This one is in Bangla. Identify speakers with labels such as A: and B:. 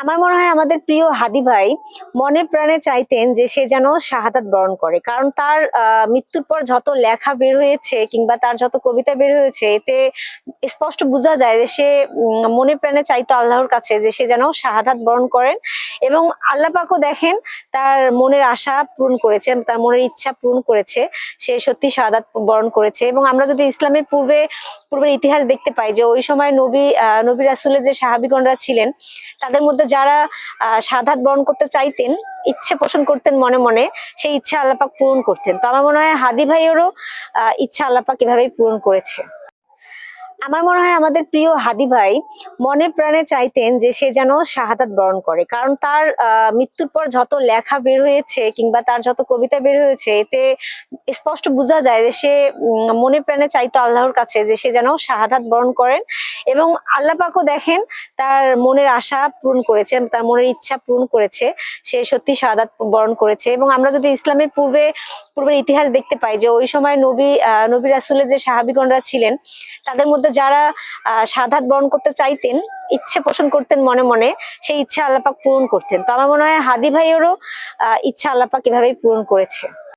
A: আমার মনে হয় আমাদের প্রিয় হাদি ভাই মনে প্রাণে চাইতেন যে সে যেন শাহাদাত বরণ করে, কারণ তার মৃত্যুর পর যত লেখা বের হয়েছে কিংবা তার যত কবিতা বের হয়েছে এতে স্পষ্ট বোঝা যায় যে সে মনে প্রাণে চাইতো আল্লাহর কাছে যে সে যেন শাহাদাত বরণ করেন। এবং আল্লাহ পাকও দেখেন তার মনের আশা পূরণ করেছে, তার মনের ইচ্ছা পূরণ করেছে। সে সত্যি শাহাদাত বরণ করেছে। এবং আমরা যদি ইসলামের পূর্বের ইতিহাস দেখতে পাই যে ওই সময় নবী রাসূলের যে সাহাবীগণরা ছিলেন তাদের মধ্যে যারা শাহাদাত বরণ করতে চাইতেন, ইচ্ছে পোষণ করতেন মনে মনে, সেই ইচ্ছা আল্লাহ পাক পূরণ করতেন। তো আমার মনে হয় হাদি ভাইয়েরও ইচ্ছা আল্লাহ পাক এভাবেই পূরণ করেছে। আমার মনে হয় আমাদের প্রিয় হাদি ভাই মনে প্রাণে চাইতেন যে সে যেন শাহাদাত বরণ করে, কারণ তার মৃত্যুর পর যত লেখা বের হয়েছে কিংবা তার যত কবিতা বের হয়েছে এতে স্পষ্ট বোঝা যায় যে সে মনে প্রাণে চাইতো আল্লাহর কাছে যে সে যেন শাহাদাত বরণ করেন। এবং আল্লাহ পাকও দেখেন তার মনের আশা পূরণ করেছে, তার মনের ইচ্ছা পূরণ করেছে। সে সত্যি শাহাদাত বরণ করেছে। এবং আমরা যদি ইসলামের পূর্বের ইতিহাস দেখতে পাই যে ওই সময় নবী রাসূলের যে সাহাবীগণরা ছিলেন তাদের মধ্যে যারা শাহাদাত বরণ করতে চাইতেন, ইচ্ছে পোষণ করতেন মনে মনে, সেই ইচ্ছা আল্লাহ পাক পূরণ করতেন। তো আমার মনে হয় হাদি ভাইয়েরও ইচ্ছা আল্লাহ পাক এভাবেই পূরণ করেছে।